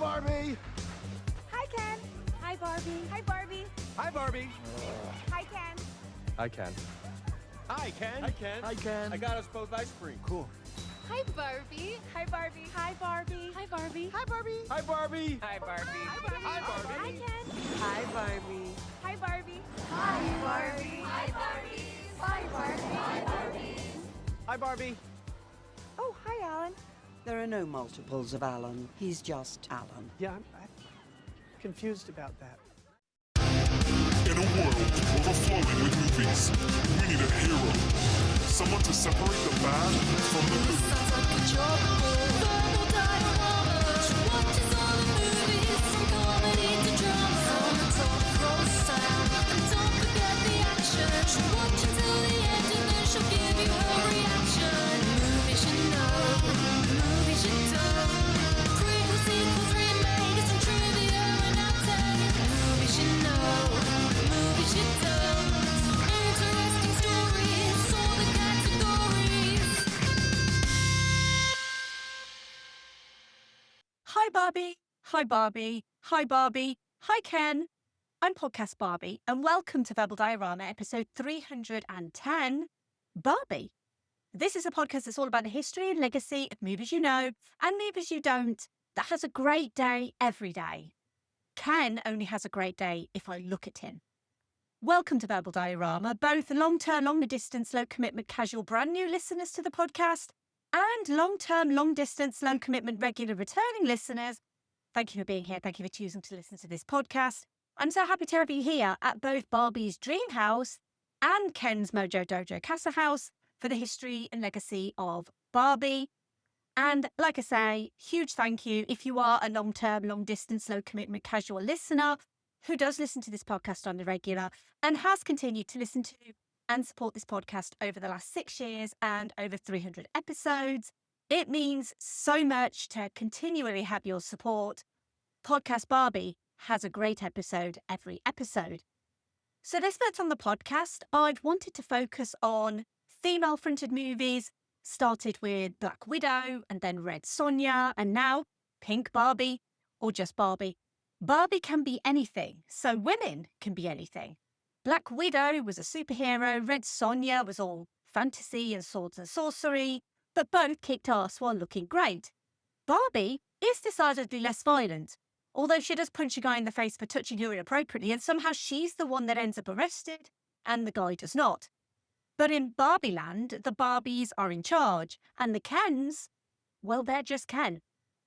Barbie! Hi, Ken. Hi, Barbie. Hi, Barbie. Hi, Barbie! Hi, Ken. Hi, Ken. Hi, Ken. Hi, Ken. Hi, Ken. I got us both ice cream. Cool. Hi, Barbie. Hi, Barbie. Hi, Barbie. Hi, Barbie. Hi, Barbie. Hi, Barbie. Hi, Barbie. Hi, Barbie. Hi, Ken. Hi, Barbie. Hi, Barbie. Hi, Barbie. Hi, Barbie. Hi, Barbie. Hi, Barbie. Hi, Barbie. Oh, hi, Alan. There are no multiples of Alan. He's just Alan. Yeah, I'm confused about that. In a world overflowing with movies, we need a hero. Someone to separate the bad from the good. Hi Barbie, hi Barbie, hi Barbie, hi Ken. I'm Podcast Barbie and welcome to Verbal Diorama episode 310, Barbie. This is a podcast that's all about the history and legacy of movies you know and movies you don't that has a great day every day. Ken only has a great day if I look at him. Welcome to Verbal Diorama, both long-term, long-distance, low-commitment, casual, brand new listeners to the podcast and long-term, long-distance, low-commitment, regular returning listeners. Thank you for being here. Thank you for choosing to listen to this podcast. I'm so happy to have you here at both Barbie's Dream House and Ken's Mojo Dojo Casa House for the history and legacy of Barbie. And like I say, huge thank you if you are a long-term, long-distance, low-commitment, casual listener who does listen to this podcast on the regular and has continued to listen to and support this podcast over the last 6 years and over 300 episodes. It means so much to continually have your support. Podcast Barbie has a great episode every episode. So this month on the podcast, I've wanted to focus on female-fronted movies, started with Black Widow and then Red Sonja and now Pink Barbie or just Barbie. Barbie can be anything, so women can be anything. Black Widow was a superhero, Red Sonja was all fantasy and swords and sorcery, but both kicked ass while looking great. Barbie is decidedly less violent, although she does punch a guy in the face for touching her inappropriately, and somehow she's the one that ends up arrested, and the guy does not. But in Barbieland, the Barbies are in charge, and the Kens, well, they're just Ken.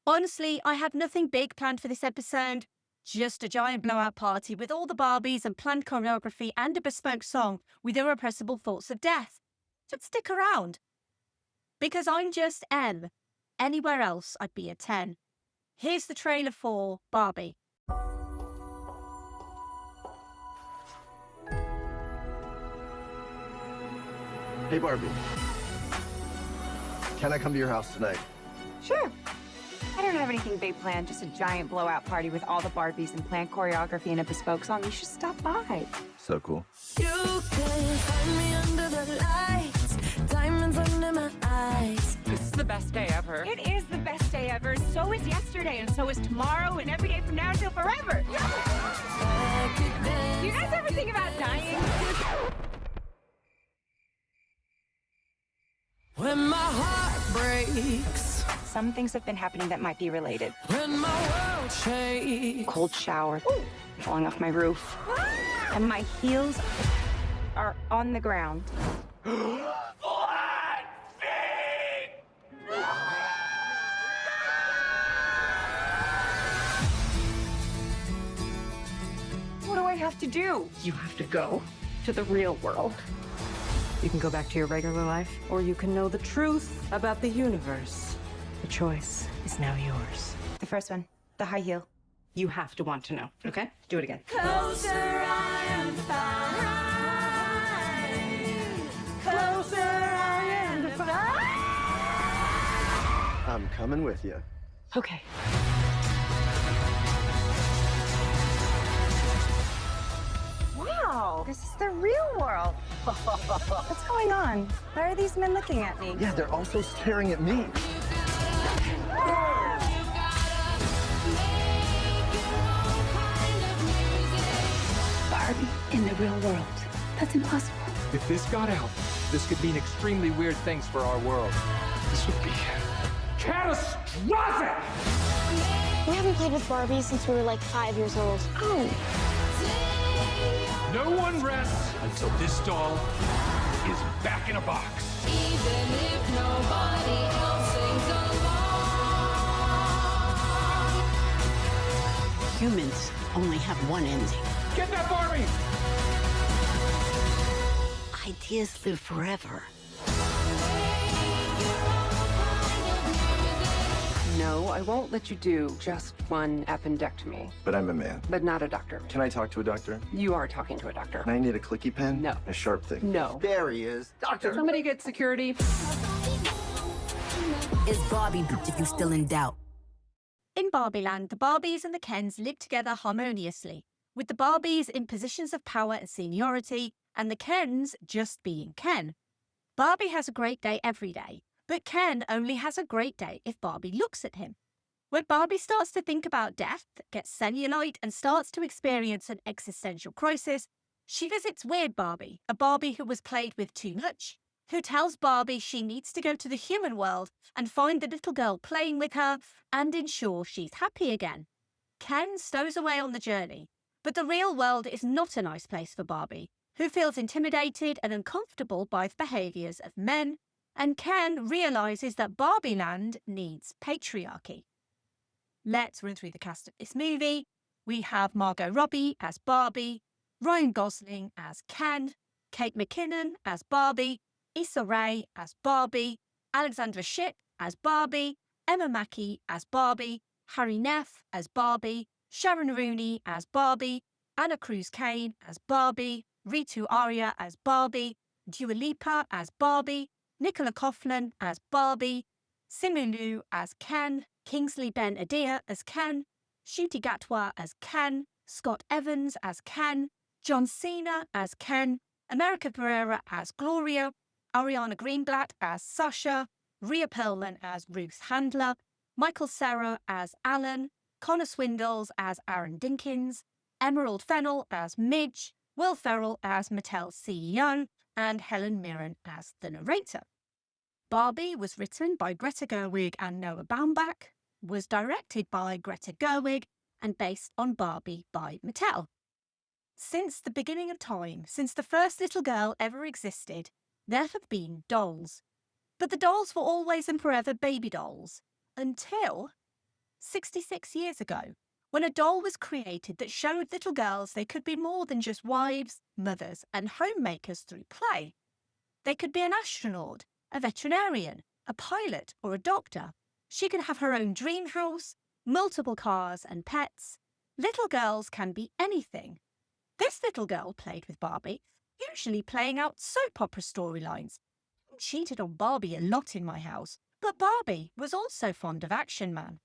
Honestly, I have nothing big planned for this episode. Just a giant blowout party with all the Barbies and planned choreography and a bespoke song with irrepressible thoughts of death. But stick around. Because I'm just M. Anywhere else, I'd be a 10. Here's the trailer for Barbie. Hey, Barbie. Can I come to your house tonight? Sure. I don't have anything big planned, just a giant blowout party with all the Barbies and planned choreography and a bespoke song. You should stop by. So cool. You can find me under the lights, diamonds under my eyes. This is the best day ever. It is the best day ever. So is yesterday, and so is tomorrow, and every day from now until forever. Do you guys ever think about dying? When my heart breaks, Some things have been happening that might be related. when my world shakes. Cold shower, falling off my roof, and my heels are on the ground. What do I have to do? You have to go. To the real world. You can go back to your regular life, or you can know the truth about the universe. The choice is now yours. The first one, the high heel. You have to want to know, okay? Do it again. Closer I am fine. Closer I am fine. I'm coming with you. Okay. Wow, this is the real world. What's going on? Why are these men looking at me? Yeah, they're also staring at me. It's impossible. If this got out, this could mean extremely weird things for our world. This would be catastrophic! We haven't played with Barbie since we were like 5 years old. Oh. No one rests until this doll is back in a box. Even if nobody else sings along. Humans only have one ending. Get that Barbie! Ideas live forever. No, I won't let you do just one appendectomy. But I'm a man. But not a doctor. Can I talk to a doctor? You are talking to a doctor. I need a clicky pen? No. A sharp thing? No. There he is. Doctor! Somebody get security. It's Barbie, bitch, if you still in doubt. In Barbieland, the Barbies and the Kens live together harmoniously, with the Barbies in positions of power and seniority, and the Kens just being Ken. Barbie has a great day every day, but Ken only has a great day if Barbie looks at him. When Barbie starts to think about death, gets cellulite, and starts to experience an existential crisis, she visits Weird Barbie, a Barbie who was played with too much, who tells Barbie she needs to go to the human world and find the little girl playing with her and ensure she's happy again. Ken stows away on the journey, but the real world is not a nice place for Barbie, who feels intimidated and uncomfortable by the behaviours of men, and Ken realises that Barbieland needs patriarchy. Let's run through the cast of this movie. We have Margot Robbie as Barbie, Ryan Gosling as Ken, Kate McKinnon as Barbie, Issa Rae as Barbie, Alexandra Shipp as Barbie, Emma Mackey as Barbie, Harry Neff as Barbie, Sharon Rooney as Barbie, Anna Cruz Kane as Barbie, Ritu Arya as Barbie, Dua Lipa as Barbie, Nicola Coughlan as Barbie, Simu Liu as Ken, Kingsley Ben Adir as Ken, Ncuti Gatwa as Ken, Scott Evans as Ken, John Cena as Ken, America Ferrera as Gloria, Ariana Greenblatt as Sasha, Rhea Perlman as Ruth Handler, Michael Cera as Alan, Connor Swindells as Aaron Dinkins, Emerald Fennell as Midge, Will Ferrell as Mattel's CEO, and Helen Mirren as the narrator. Barbie was written by Greta Gerwig and Noah Baumbach, was directed by Greta Gerwig, and based on Barbie by Mattel. Since the beginning of time, since the first little girl ever existed, there have been dolls. But the dolls were always and forever baby dolls, until 66 years ago, when a doll was created that showed little girls they could be more than just wives, mothers, and homemakers through play. They could be an astronaut, a veterinarian, a pilot, or a doctor. She could have her own dream house, multiple cars and pets. Little girls can be anything. This little girl played with Barbie, usually playing out soap opera storylines. Cheated on Barbie a lot in my house, but Barbie was also fond of Action Man.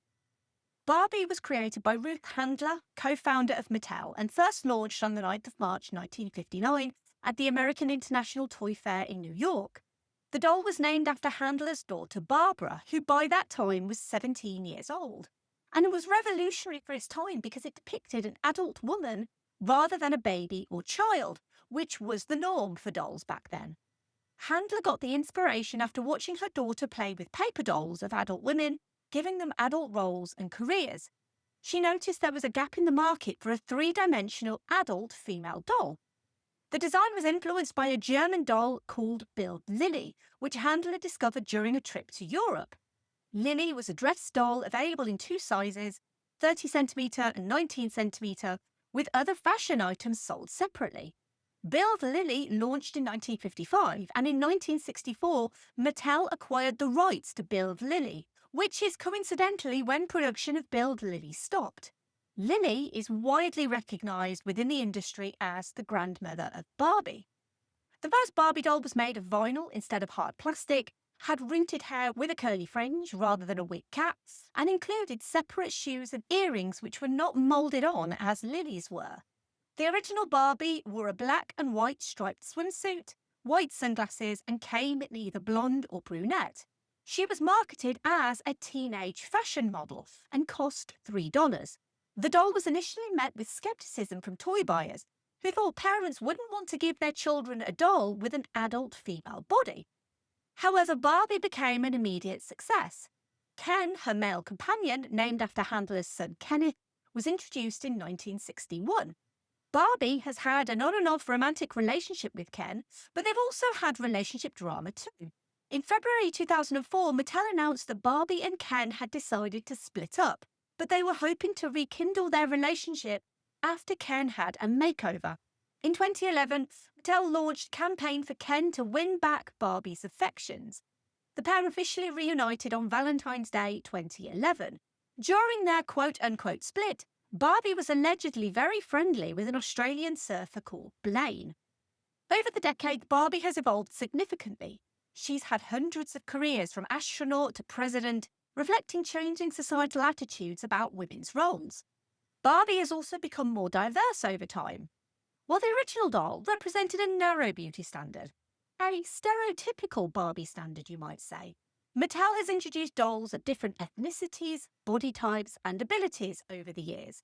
Barbie was created by Ruth Handler, co-founder of Mattel, and first launched on the 9th of March 1959 at the American International Toy Fair in New York. The doll was named after Handler's daughter Barbara, who by that time was 17 years old. And it was revolutionary for its time because it depicted an adult woman rather than a baby or child, which was the norm for dolls back then. Handler got the inspiration after watching her daughter play with paper dolls of adult women, giving them adult roles and careers. She noticed there was a gap in the market for a three-dimensional adult female doll. The design was influenced by a German doll called Build Lily, which Handler discovered during a trip to Europe. Lily was a dress doll available in two sizes, 30cm and 19cm, with other fashion items sold separately. Build Lily launched in 1955, and in 1964, Mattel acquired the rights to Build Lily, which is coincidentally when production of Build Lily stopped. Lily is widely recognised within the industry as the grandmother of Barbie. The first Barbie doll was made of vinyl instead of hard plastic, had rooted hair with a curly fringe rather than a wig cap, and included separate shoes and earrings which were not moulded on as Lily's were. The original Barbie wore a black and white striped swimsuit, white sunglasses, and came in either blonde or brunette. She was marketed as a teenage fashion model and cost $3. The doll was initially met with skepticism from toy buyers, who thought parents wouldn't want to give their children a doll with an adult female body. However, Barbie became an immediate success. Ken, her male companion, named after Handler's son Kenneth, was introduced in 1961. Barbie has had an on-and-off romantic relationship with Ken, but they've also had relationship drama too. In February 2004, Mattel announced that Barbie and Ken had decided to split up, but they were hoping to rekindle their relationship after Ken had a makeover. In 2011, Mattel launched a campaign for Ken to win back Barbie's affections. The pair officially reunited on Valentine's Day 2011. During their quote-unquote split, Barbie was allegedly very friendly with an Australian surfer called Blaine. Over the decade, Barbie has evolved significantly. She's had hundreds of careers from astronaut to president, reflecting changing societal attitudes about women's roles. Barbie has also become more diverse over time. While the original doll represented a narrow beauty standard, a stereotypical Barbie standard, you might say, Mattel has introduced dolls of different ethnicities, body types, and abilities over the years.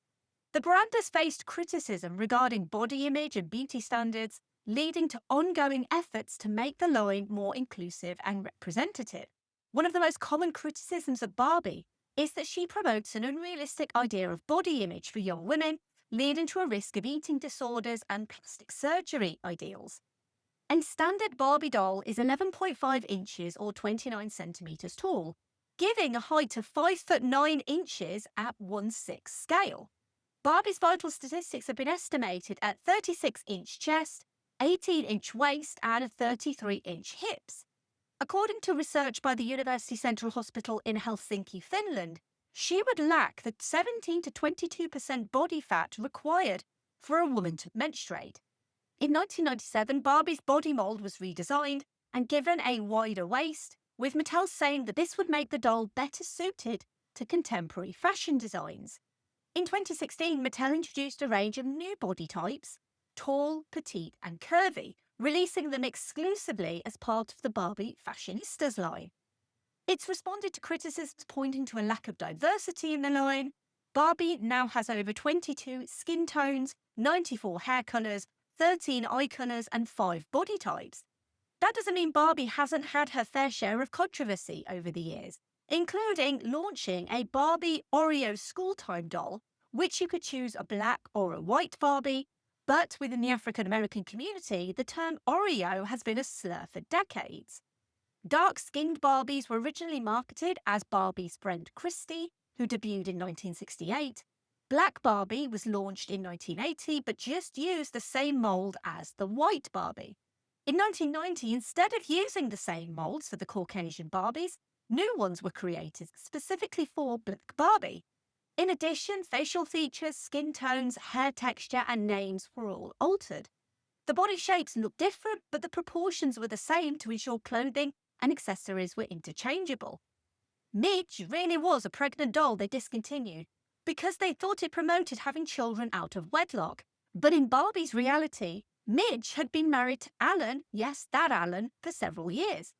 The brand has faced criticism regarding body image and beauty standards, leading to ongoing efforts to make the line more inclusive and representative. One of the most common criticisms of Barbie is that she promotes an unrealistic idea of body image for young women, leading to a risk of eating disorders and plastic surgery ideals. A standard Barbie doll is 11.5 inches or 29 centimeters tall, giving a height of 5'9" at 1/6 scale. Barbie's vital statistics have been estimated at 36-inch chest, 18-inch waist, and 33-inch hips. According to research by the University Central Hospital in Helsinki, Finland, she would lack the 17 to 22% body fat required for a woman to menstruate. In 1997, Barbie's body mold was redesigned and given a wider waist, with Mattel saying that this would make the doll better suited to contemporary fashion designs. In 2016, Mattel introduced a range of new body types, tall, petite, and curvy, releasing them exclusively as part of the Barbie Fashionistas line. It's responded to criticisms pointing to a lack of diversity in the line. Barbie now has over 22 skin tones, 94 hair colours, 13 eye colours, and 5 body types. That doesn't mean Barbie hasn't had her fair share of controversy over the years, including launching a Barbie Oreo school-time doll, which you could choose a black or a white Barbie, but within the African-American community, the term Oreo has been a slur for decades. Dark-skinned Barbies were originally marketed as Barbie's friend Christy, who debuted in 1968. Black Barbie was launched in 1980, but just used the same mold as the white Barbie. In 1990, instead of using the same molds for the Caucasian Barbies, new ones were created specifically for Black Barbie. In addition, facial features, skin tones, hair texture, and names were all altered. The body shapes looked different, but the proportions were the same to ensure clothing and accessories were interchangeable. Midge really was a pregnant doll they discontinued because they thought it promoted having children out of wedlock. But in Barbie's reality, Midge had been married to Alan, yes, that Alan, for several years.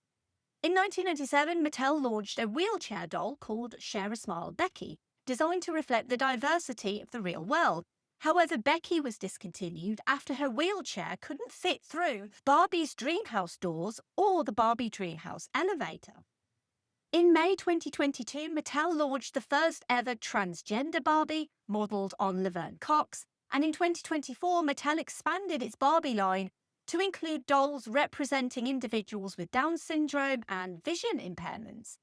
In 1997, Mattel launched a wheelchair doll called Share a Smile Becky, designed to reflect the diversity of the real world. However, Becky was discontinued after her wheelchair couldn't fit through Barbie's Dreamhouse doors or the Barbie Dreamhouse elevator. In May 2022, Mattel launched the first ever transgender Barbie, modelled on Laverne Cox, and in 2024, Mattel expanded its Barbie line to include dolls representing individuals with Down syndrome and vision impairments.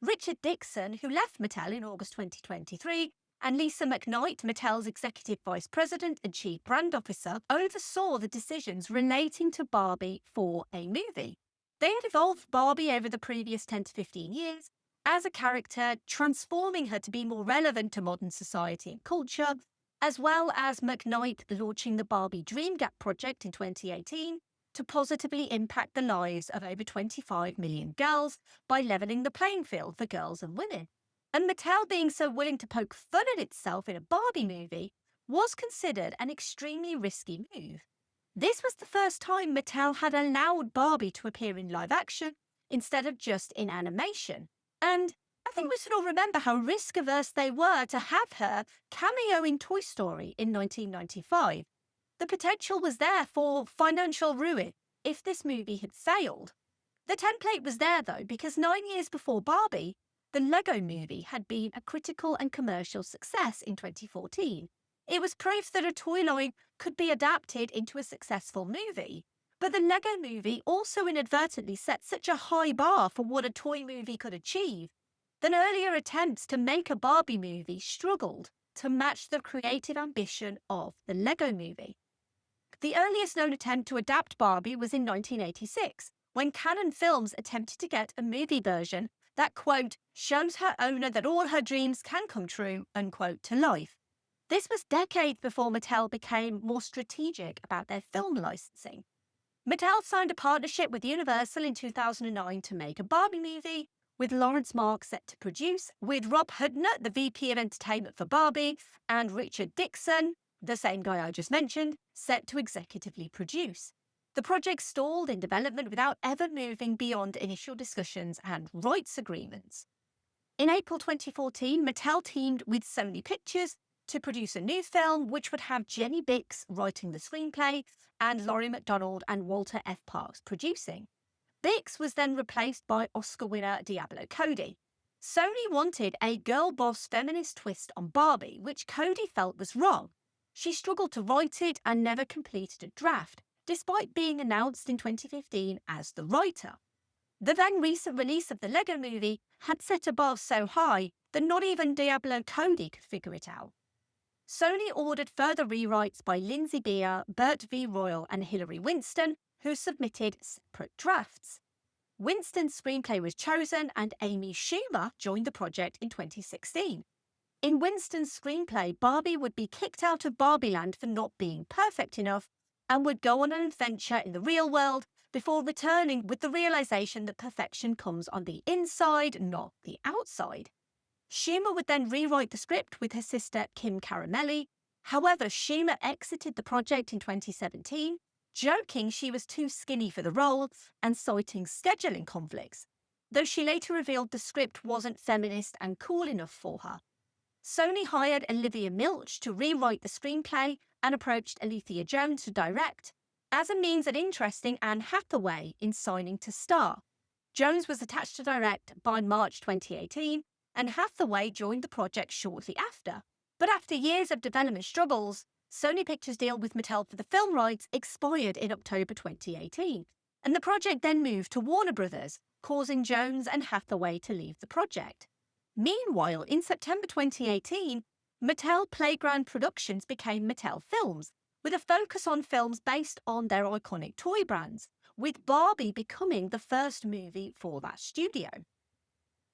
Richard Dixon, who left Mattel in August 2023, and Lisa McKnight, Mattel's Executive Vice President and Chief Brand Officer, oversaw the decisions relating to Barbie for a movie. They had evolved Barbie over the previous 10 to 15 years as a character, transforming her to be more relevant to modern society and culture, as well as McKnight launching the Barbie Dream Gap project in 2018 to positively impact the lives of over 25 million girls by levelling the playing field for girls and women. And Mattel being so willing to poke fun at itself in a Barbie movie was considered an extremely risky move. This was the first time Mattel had allowed Barbie to appear in live action instead of just in animation. And I think we should all remember how risk-averse they were to have her cameo in Toy Story in 1995. The potential was there for financial ruin if this movie had failed. The template was there though, because 9 years before Barbie, the Lego Movie had been a critical and commercial success in 2014. It was proof that a toy line could be adapted into a successful movie. But the Lego Movie also inadvertently set such a high bar for what a toy movie could achieve that earlier attempts to make a Barbie movie struggled to match the creative ambition of the Lego Movie. The earliest known attempt to adapt Barbie was in 1986, when Canon Films attempted to get a movie version that, quote, shows her owner that all her dreams can come true, unquote, to life. This was decades before Mattel became more strategic about their film licensing. Mattel signed a partnership with Universal in 2009 to make a Barbie movie, with Lawrence Mark set to produce, with Rob Hudner, the VP of Entertainment for Barbie, and Richard Dixon, the same guy I just mentioned, set to executively produce. The project stalled in development without ever moving beyond initial discussions and rights agreements. In April 2014, Mattel teamed with Sony Pictures to produce a new film which would have Jenny Bix writing the screenplay and Laurie MacDonald and Walter F. Parks producing. Bix was then replaced by Oscar winner Diablo Cody. Sony wanted a girl boss feminist twist on Barbie, which Cody felt was wrong. She struggled to write it and never completed a draft, despite being announced in 2015 as the writer. The then recent release of the Lego Movie had set a bar so high that not even Diablo Cody could figure it out. Sony ordered further rewrites by Lindsay Beer, Bert V. Royal and Hilary Winston, who submitted separate drafts. Winston's screenplay was chosen and Amy Schumer joined the project in 2016. In Winston's screenplay, Barbie would be kicked out of Barbieland for not being perfect enough and would go on an adventure in the real world before returning with the realization that perfection comes on the inside, not the outside. Schumer would then rewrite the script with her sister Kim Caramelli. However, Schumer exited the project in 2017, joking she was too skinny for the role and citing scheduling conflicts, though she later revealed the script wasn't feminist and cool enough for her. Sony hired Olivia Milch to rewrite the screenplay and approached Alethea Jones to direct, as a means of interesting Anne Hathaway in signing to star. Jones was attached to direct by March 2018, and Hathaway joined the project shortly after. But after years of development struggles, Sony Pictures' deal with Mattel for the film rights expired in October 2018, and the project then moved to Warner Brothers, causing Jones and Hathaway to leave the project. Meanwhile, in September 2018, Mattel Playground Productions became Mattel Films, with a focus on films based on their iconic toy brands, with Barbie becoming the first movie for that studio.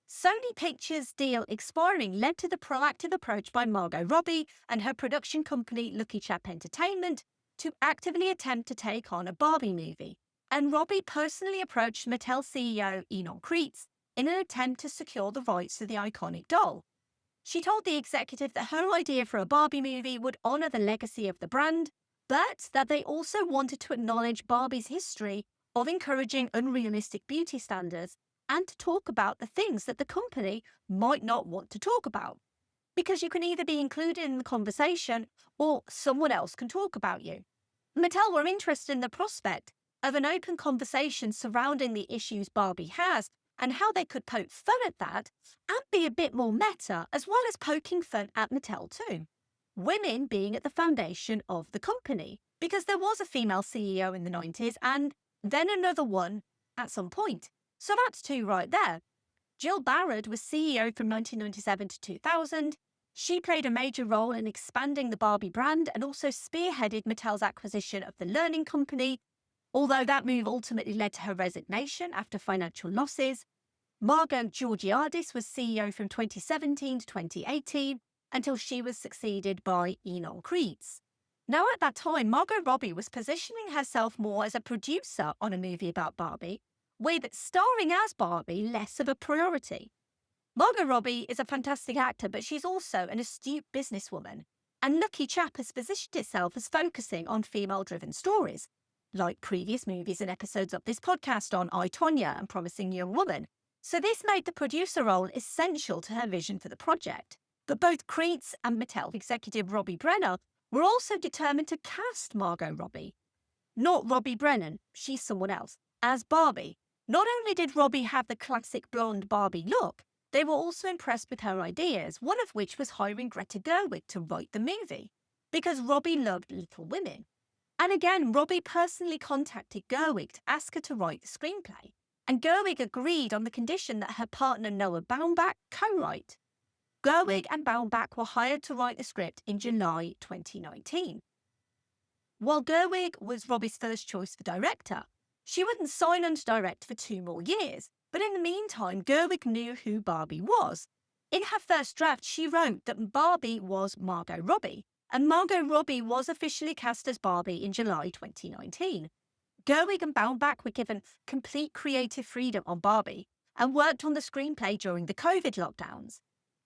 Sony Pictures' deal expiring led to the proactive approach by Margot Robbie and her production company Lucky Chap Entertainment to actively attempt to take on a Barbie movie, and Robbie personally approached Mattel CEO Enon Kreitz in an attempt to secure the rights to the iconic doll. She told the executive that her idea for a Barbie movie would honour the legacy of the brand, but that they also wanted to acknowledge Barbie's history of encouraging unrealistic beauty standards and to talk about the things that the company might not want to talk about. Because you can either be included in the conversation or someone else can talk about you. Mattel were interested in the prospect of an open conversation surrounding the issues Barbie has and how they could poke fun at that and be a bit more meta, as well as poking fun at Mattel too. Women being at the foundation of the company, because there was a female CEO in the 90s and then another one at some point. So that's two right there. Jill Barrett was CEO from 1997 to 2000. She played a major role in expanding the Barbie brand and also spearheaded Mattel's acquisition of the Learning Company, although that move ultimately led to her resignation after financial losses. Margot Georgiadis was CEO from 2017 to 2018 until she was succeeded by Enon Kreitz. Now at that time, Margot Robbie was positioning herself more as a producer on a movie about Barbie, with starring as Barbie less of a priority. Margot Robbie is a fantastic actor, but she's also an astute businesswoman, and Lucky Chap has positioned itself as focusing on female-driven stories, like previous movies and episodes of this podcast on I, Tonya and Promising Young Woman. So this made the producer role essential to her vision for the project. But both Kreitz and Mattel executive Robbie Brenner were also determined to cast Margot Robbie, not Robbie Brennan, she's someone else, as Barbie. Not only did Robbie have the classic blonde Barbie look, they were also impressed with her ideas, one of which was hiring Greta Gerwig to write the movie, because Robbie loved Little Women. And again, Robbie personally contacted Gerwig to ask her to write the screenplay, and Gerwig agreed on the condition that her partner Noah Baumbach co-write. Gerwig and Baumbach were hired to write the script in July 2019. While Gerwig was Robbie's first choice for director, she wouldn't sign on to direct for 2 more years, but in the meantime, Gerwig knew who Barbie was. In her first draft, she wrote that Barbie was Margot Robbie, and Margot Robbie was officially cast as Barbie in July 2019. Gerwig and Baumbach were given complete creative freedom on Barbie and worked on the screenplay during the COVID lockdowns.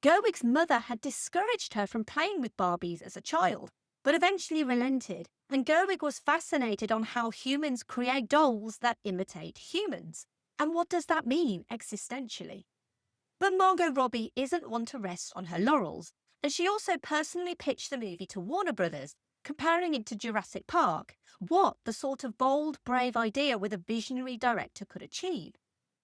Gerwig's mother had discouraged her from playing with Barbies as a child, but eventually relented, and Gerwig was fascinated on how humans create dolls that imitate humans. And what does that mean existentially? But Margot Robbie isn't one to rest on her laurels, and she also personally pitched the movie to Warner Brothers, comparing it to Jurassic Park, what the sort of bold, brave idea with a visionary director could achieve.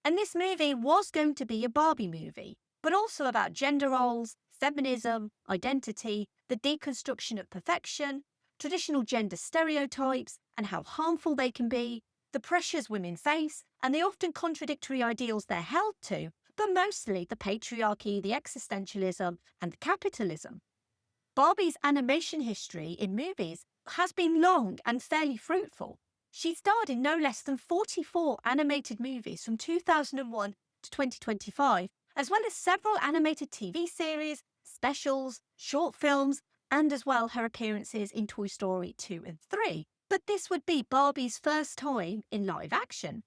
And this movie was going to be a Barbie movie, but also about gender roles, feminism, identity, the deconstruction of perfection, traditional gender stereotypes and how harmful they can be, the pressures women face, and the often contradictory ideals they're held to, but mostly the patriarchy, the existentialism, and the capitalism. Barbie's animation history in movies has been long and fairly fruitful. She starred in no less than 44 animated movies from 2001 to 2025, as well as several animated TV series, specials, short films, and as well her appearances in Toy Story 2 and 3. But this would be Barbie's first time in live action.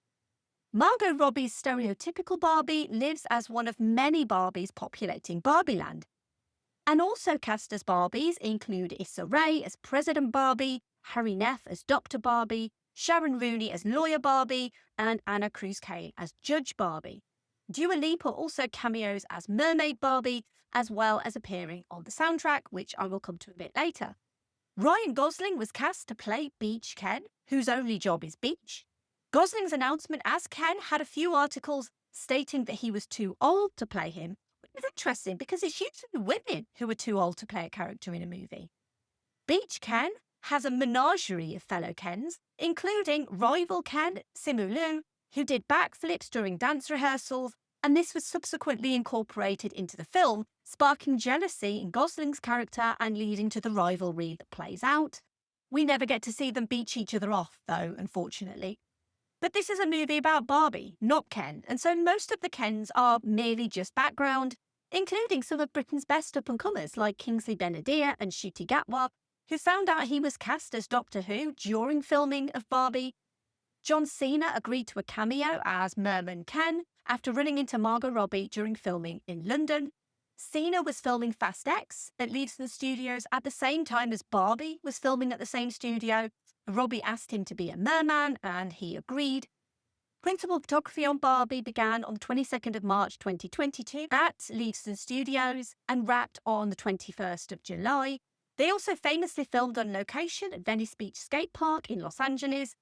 Margot Robbie's stereotypical Barbie lives as one of many Barbies populating Barbieland. And also cast as Barbies include Issa Rae as President Barbie, Harry Neff as Dr. Barbie, Sharon Rooney as Lawyer Barbie, and Anna Cruz-Cale as Judge Barbie. Dua Lipa also cameos as Mermaid Barbie, as well as appearing on the soundtrack, which I will come to a bit later. Ryan Gosling was cast to play Beach Ken, whose only job is beach. Gosling's announcement as Ken had a few articles stating that he was too old to play him, which is interesting because it's usually women who are too old to play a character in a movie. Beach Ken has a menagerie of fellow Kens, including rival Ken, Simu Liu, who did backflips during dance rehearsals, and this was subsequently incorporated into the film, sparking jealousy in Gosling's character and leading to the rivalry that plays out. We never get to see them beach each other off, though, unfortunately. But this is a movie about Barbie, not Ken, and so most of the Kens are merely just background, including some of Britain's best up-and-comers like Kingsley Ben-Adir and Ncuti Gatwa, who found out he was cast as Doctor Who during filming of Barbie. John Cena agreed to a cameo as Merman Ken after running into Margot Robbie during filming in London. Cena was filming Fast X at Leavesden Studios at the same time as Barbie was filming at the same studio. Robbie asked him to be a merman and he agreed. Principal photography on Barbie began on the 22nd of March 2022 at Leavesden Studios and wrapped on the 21st of July. They also famously filmed on location at Venice Beach Skate Park in Los Angeles.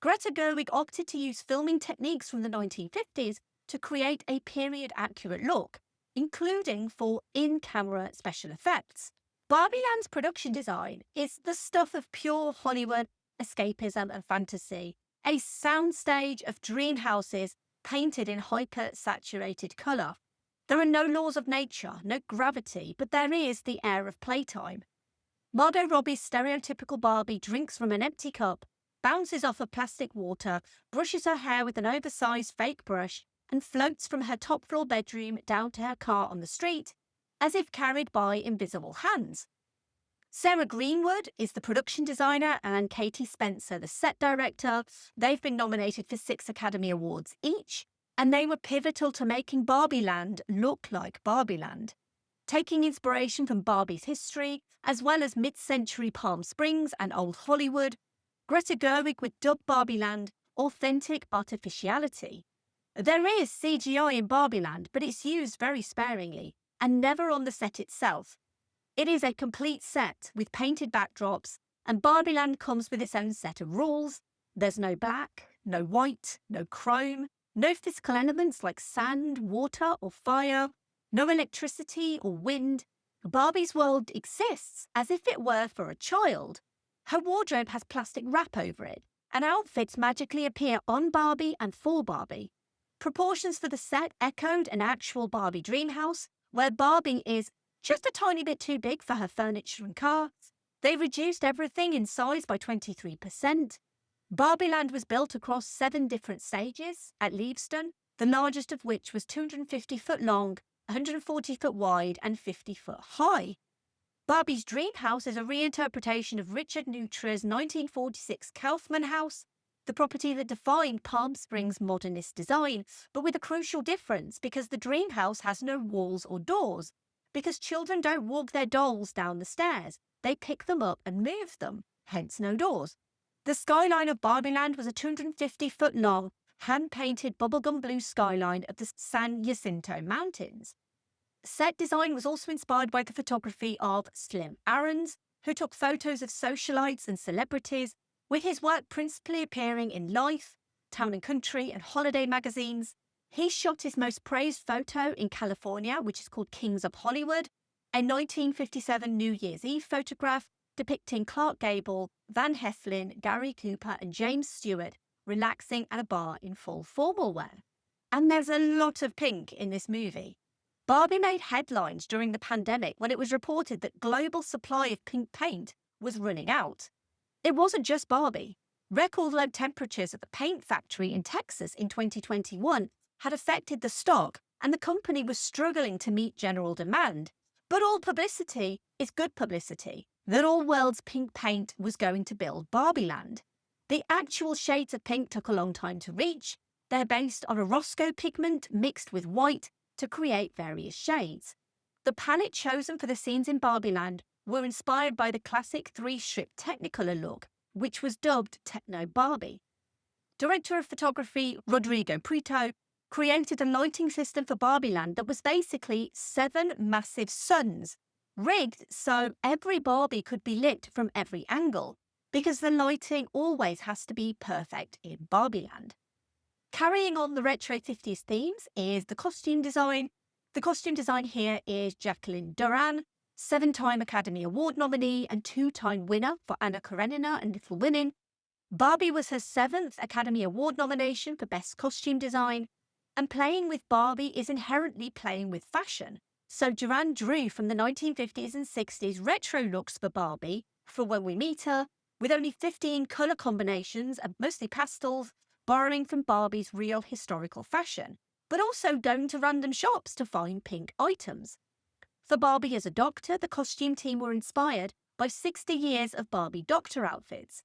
Greta Gerwig opted to use filming techniques from the 1950s to create a period-accurate look, including for in-camera special effects. Barbieland's production design is the stuff of pure Hollywood escapism and fantasy, a soundstage of dream houses painted in hyper-saturated colour. There are no laws of nature, no gravity, but there is the air of playtime. Margot Robbie's stereotypical Barbie drinks from an empty cup, bounces off of plastic water, brushes her hair with an oversized fake brush, and floats from her top-floor bedroom down to her car on the street, as if carried by invisible hands. Sarah Greenwood is the production designer and Katie Spencer, the set director. They've been nominated for 6 Academy Awards each, and they were pivotal to making Barbieland look like Barbieland. Taking inspiration from Barbie's history, as well as mid-century Palm Springs and Old Hollywood, Greta Gerwig would dub Barbieland authentic artificiality. There is CGI in Barbieland, but it's used very sparingly, and never on the set itself. It is a complete set with painted backdrops, and Barbieland comes with its own set of rules. There's no black, no white, no chrome, no physical elements like sand, water, or fire, no electricity or wind. Barbie's world exists as if it were for a child. Her wardrobe has plastic wrap over it, and outfits magically appear on Barbie and for Barbie. Proportions for the set echoed an actual Barbie dream house, where Barbie is just a tiny bit too big for her furniture and cars. They reduced everything in size by 23%. Barbieland was built across 7 different stages at Leavesden, the largest of which was 250 foot long, 140 foot wide, and 50 foot high. Barbie's dream house is a reinterpretation of Richard Neutra's 1946 Kaufman House, the property that defined Palm Springs' modernist design, but with a crucial difference because the dream house has no walls or doors. Because children don't walk their dolls down the stairs, they pick them up and move them, hence no doors. The skyline of Barbieland was a 250-foot long, hand-painted bubblegum blue skyline of the San Jacinto Mountains. Set design was also inspired by the photography of Slim Aarons, who took photos of socialites and celebrities, with his work principally appearing in Life, Town and Country, and holiday magazines. He shot his most praised photo in California, which is called Kings of Hollywood, a 1957 New Year's Eve photograph depicting Clark Gable, Van Heflin, Gary Cooper, and James Stewart relaxing at a bar in full formal wear. And there's a lot of pink in this movie. Barbie made headlines during the pandemic when it was reported that global supply of pink paint was running out. It wasn't just Barbie. Record low temperatures at the paint factory in Texas in 2021 had affected the stock, and the company was struggling to meet general demand. But all publicity is good publicity. That all world's pink paint was going to build Barbieland. The actual shades of pink took a long time to reach. They're based on a Roscoe pigment mixed with white to create various shades. The palette chosen for the scenes in Barbieland were inspired by the classic 3-strip Technicolor look, which was dubbed Techno Barbie. Director of photography Rodrigo Prieto created a lighting system for Barbieland that was basically 7 massive suns, rigged so every Barbie could be lit from every angle, because the lighting always has to be perfect in Barbieland. Carrying on the retro 50s themes is the costume design. The costume design here is Jacqueline Duran, 7-time Academy Award nominee and 2-time winner for Anna Karenina and Little Women. Barbie was her 7th Academy Award nomination for Best Costume Design, and playing with Barbie is inherently playing with fashion. So Duran drew from the 1950s and 60s retro looks for Barbie for When We Meet Her, with only 15 colour combinations and mostly pastels, borrowing from Barbie's real historical fashion, but also going to random shops to find pink items. For Barbie as a doctor, the costume team were inspired by 60 years of Barbie doctor outfits.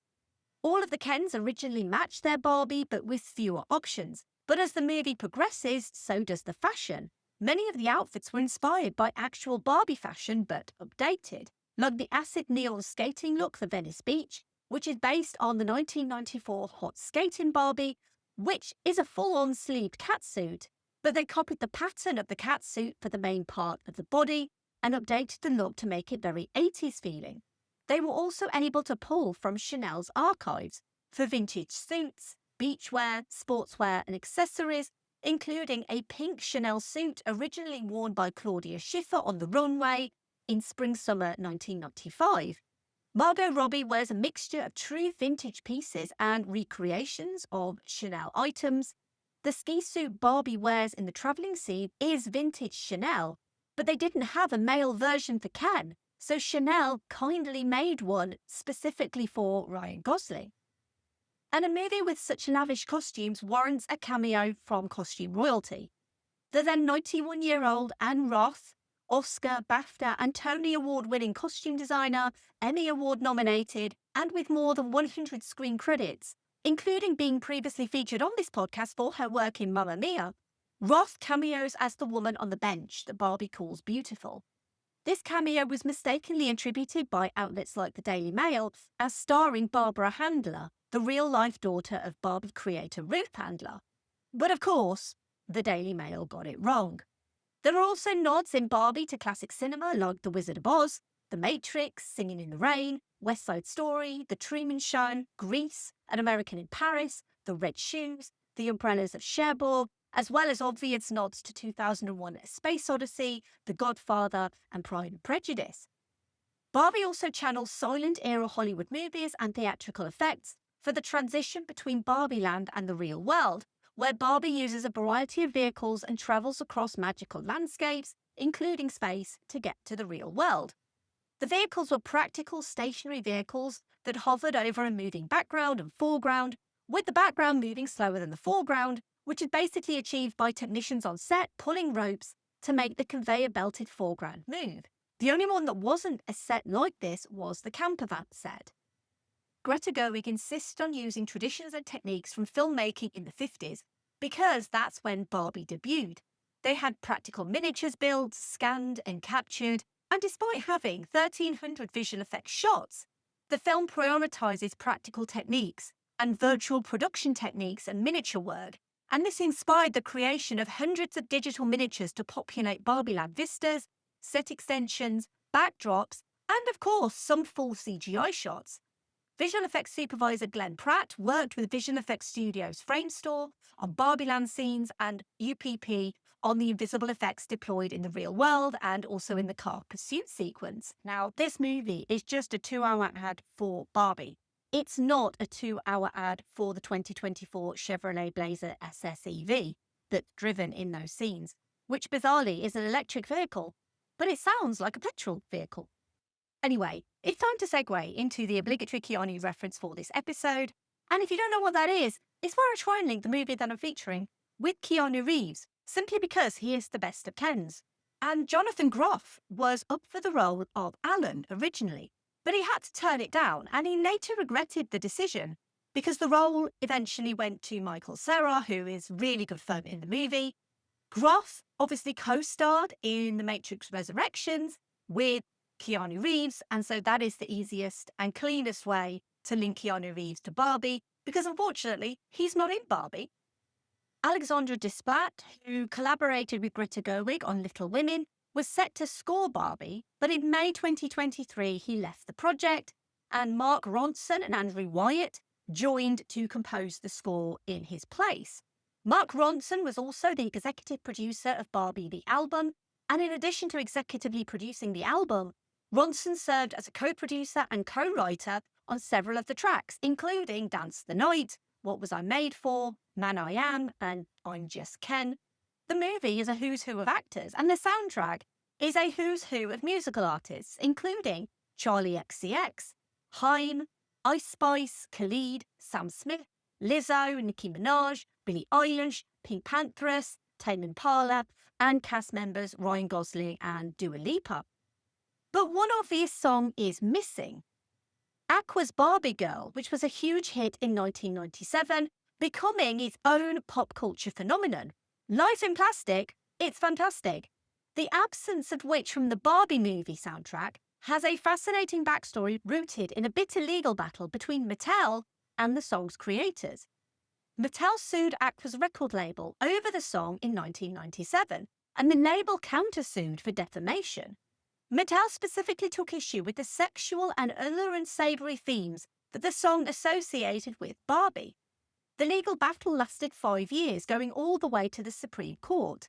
All of the Kens originally matched their Barbie, but with fewer options. But as the movie progresses, so does the fashion. Many of the outfits were inspired by actual Barbie fashion, but updated, like the acid neon skating look for Venice Beach, which is based on the 1994 Hot Skating Barbie, which is a full-on sleeved catsuit, but they copied the pattern of the catsuit for the main part of the body and updated the look to make it very 80s feeling. They were also able to pull from Chanel's archives for vintage suits, beachwear, sportswear and accessories, including a pink Chanel suit originally worn by Claudia Schiffer on the runway in spring-summer 1995. Margot Robbie wears a mixture of true vintage pieces and recreations of Chanel items. The ski suit Barbie wears in the travelling scene is vintage Chanel, but they didn't have a male version for Ken, so Chanel kindly made one specifically for Ryan Gosling. And a movie with such lavish costumes warrants a cameo from costume royalty. The then 91-year-old Anne Roth, Oscar, BAFTA and Tony Award-winning costume designer, Emmy Award-nominated, and with more than 100 screen credits, including being previously featured on this podcast for her work in Mamma Mia, Roth cameos as the woman on the bench that Barbie calls beautiful. This cameo was mistakenly attributed by outlets like the Daily Mail as starring Barbara Handler, the real-life daughter of Barbie creator Ruth Handler. But of course, the Daily Mail got it wrong. There are also nods in Barbie to classic cinema like The Wizard of Oz, The Matrix, Singing in the Rain, West Side Story, The Truman Show, Grease, An American in Paris, The Red Shoes, The Umbrellas of Cherbourg, as well as obvious nods to 2001: A Space Odyssey, The Godfather, and Pride and Prejudice. Barbie also channels silent-era Hollywood movies and theatrical effects for the transition between Barbieland and the real world, where Barbie uses a variety of vehicles and travels across magical landscapes, including space, to get to the real world. The vehicles were practical stationary vehicles that hovered over a moving background and foreground, with the background moving slower than the foreground, which is basically achieved by technicians on set pulling ropes to make the conveyor-belted foreground move. The only one that wasn't a set like this was the campervan set. Greta Gerwig insists on using traditions and techniques from filmmaking in the 50s because that's when Barbie debuted. They had practical miniatures built, scanned and captured, and despite having 1,300 visual effects shots, the film prioritizes practical techniques and virtual production techniques and miniature work, and this inspired the creation of hundreds of digital miniatures to populate Barbieland vistas, set extensions, backdrops, and of course, some full CGI shots. Visual effects supervisor Glenn Pratt worked with Visual Effects Studios' Framestore on Barbieland scenes and UPP on the invisible effects deployed in the real world and also in the car pursuit sequence. Now, this movie is just a 2-hour ad for Barbie. It's not a 2-hour ad for the 2024 Chevrolet Blazer SSEV that's driven in those scenes, which bizarrely is an electric vehicle, but it sounds like a petrol vehicle. Anyway, it's time to segue into the obligatory Keanu reference for this episode, and if you don't know what that is, it's where I try and link the movie that I'm featuring with Keanu Reeves, simply because he is the best of Kens. And Jonathan Groff was up for the role of Alan originally, but he had to turn it down, and he later regretted the decision because the role eventually went to Michael Cera, who is really good fun in the movie. Groff obviously co-starred in The Matrix Resurrections with Keanu Reeves, and so that is the easiest and cleanest way to link Keanu Reeves to Barbie, because unfortunately, he's not in Barbie. Alexandra Desplat, who collaborated with Greta Gerwig on Little Women, was set to score Barbie, but in May 2023, he left the project, and Mark Ronson and Andrew Wyatt joined to compose the score in his place. Mark Ronson was also the executive producer of Barbie the album, and in addition to executively producing the album, Ronson served as a co-producer and co-writer on several of the tracks, including Dance the Night, What Was I Made For, Man I Am, and I'm Just Ken. The movie is a who's who of actors, and the soundtrack is a who's who of musical artists, including Charlie XCX, Haim, Ice Spice, Khalid, Sam Smith, Lizzo, Nicki Minaj, Billie Eilish, Pink Panthers, Tame Impala, and cast members Ryan Gosling and Dua Lipa. But one obvious song is missing. Aqua's Barbie Girl, which was a huge hit in 1997, becoming its own pop culture phenomenon. Life in Plastic, it's fantastic. The absence of which from the Barbie movie soundtrack has a fascinating backstory rooted in a bitter legal battle between Mattel and the song's creators. Mattel sued Aqua's record label over the song in 1997, and the label countersued for defamation. Mattel specifically took issue with the sexual and other unsavory themes that the song associated with Barbie. The legal battle lasted 5 years, going all the way to the Supreme Court.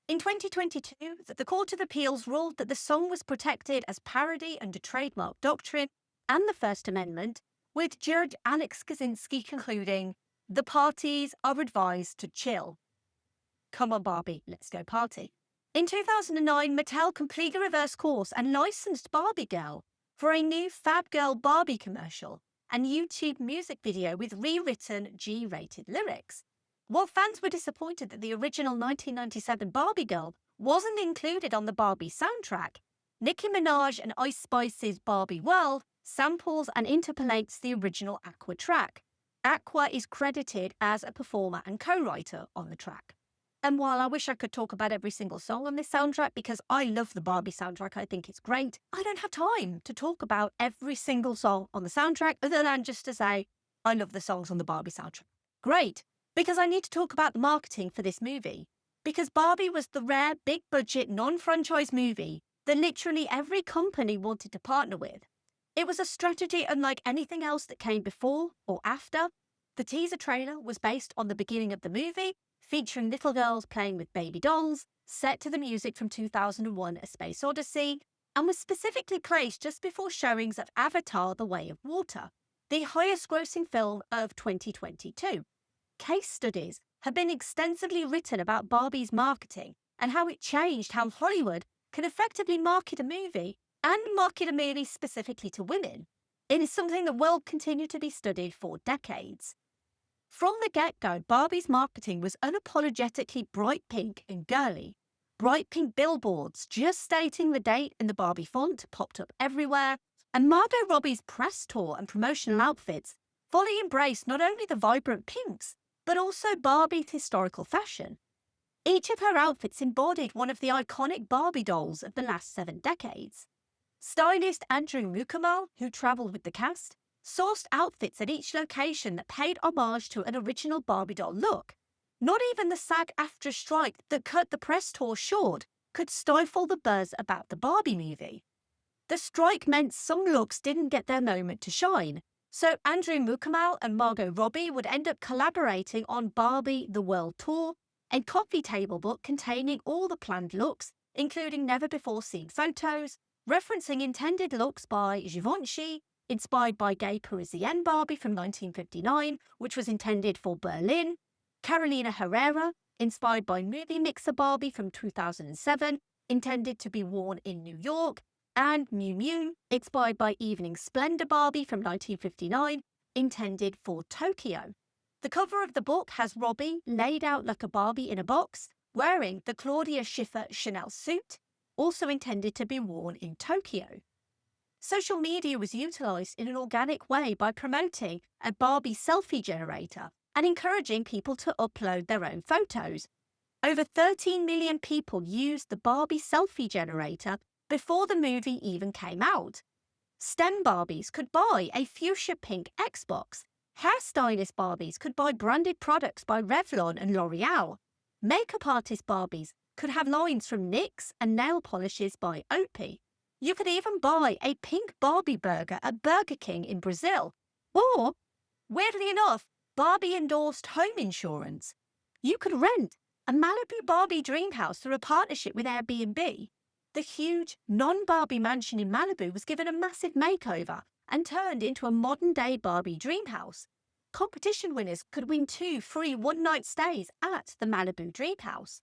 In 2022, the Court of Appeals ruled that the song was protected as parody under trademark doctrine and the First Amendment, with Judge Alex Kaczynski concluding, "The parties are advised to chill." Come on, Barbie, let's go party. In 2009, Mattel completely reversed course and licensed Barbie Girl for a new Fab Girl Barbie commercial and YouTube music video with rewritten G-rated lyrics. While fans were disappointed that the original 1997 Barbie Girl wasn't included on the Barbie soundtrack, Nicki Minaj and Ice Spice's Barbie World samples and interpolates the original Aqua track. Aqua is credited as a performer and co-writer on the track. And while I wish I could talk about every single song on this soundtrack because I love the Barbie soundtrack, I think it's great, I don't have time to talk about every single song on the soundtrack other than just to say, I love the songs on the Barbie soundtrack. Great, because I need to talk about the marketing for this movie. Because Barbie was the rare, big-budget, non-franchise movie that literally every company wanted to partner with. It was a strategy unlike anything else that came before or after. The teaser trailer was based on the beginning of the movie, featuring little girls playing with baby dolls, set to the music from 2001: A Space Odyssey, and was specifically placed just before showings of Avatar: The Way of Water, the highest-grossing film of 2022. Case studies have been extensively written about Barbie's marketing and how it changed how Hollywood can effectively market a movie and market a movie specifically to women. It is something that will continue to be studied for decades. From the get-go, Barbie's marketing was unapologetically bright pink and girly. Bright pink billboards just stating the date in the Barbie font popped up everywhere, and Margot Robbie's press tour and promotional outfits fully embraced not only the vibrant pinks, but also Barbie's historical fashion. Each of her outfits embodied one of the iconic Barbie dolls of the last 7 decades. Stylist Andrew Mukamal, who travelled with the cast, sourced outfits at each location that paid homage to an original Barbie doll look. Not even the SAG-AFTRA strike that cut the press tour short could stifle the buzz about the Barbie movie. The strike meant some looks didn't get their moment to shine, so Andrew Mukamal and Margot Robbie would end up collaborating on Barbie The World Tour, a coffee table book containing all the planned looks, including never-before-seen photos, referencing intended looks by Givenchy, inspired by Gay Parisienne Barbie from 1959, which was intended for Berlin, Carolina Herrera, inspired by movie mixer Barbie from 2007, intended to be worn in New York, and Miu Miu, inspired by Evening Splendor Barbie from 1959, intended for Tokyo. The cover of the book has Robbie laid out like a Barbie in a box, wearing the Claudia Schiffer Chanel suit, also intended to be worn in Tokyo. Social media was utilised in an organic way by promoting a Barbie selfie generator and encouraging people to upload their own photos. Over 13 million people used the Barbie selfie generator before the movie even came out. STEM Barbies could buy a fuchsia pink Xbox. Hairstylist Barbies could buy branded products by Revlon and L'Oreal. Makeup artist Barbies could have lines from NYX and nail polishes by Opie. You could even buy a pink Barbie burger at Burger King in Brazil. Or, weirdly enough, Barbie endorsed home insurance. You could rent a Malibu Barbie dream house through a partnership with Airbnb. The huge, non-Barbie mansion in Malibu was given a massive makeover and turned into a modern-day Barbie dream house. Competition winners could win 2 free one-night stays at the Malibu dream house.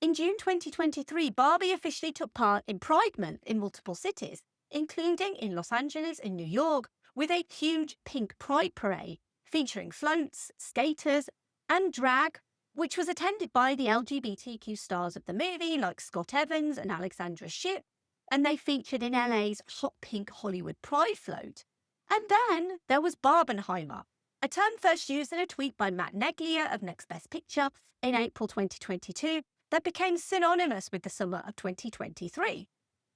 In June 2023, Barbie officially took part in Pride Month in multiple cities, including in Los Angeles and New York, with a huge pink pride parade featuring floats, skaters, and drag, which was attended by the LGBTQ stars of the movie like Scott Evans and Alexandra Shipp, and they featured in LA's hot pink Hollywood Pride float. And then there was Barbenheimer, a term first used in a tweet by Matt Neglia of Next Best Picture in April 2022 that became synonymous with the summer of 2023.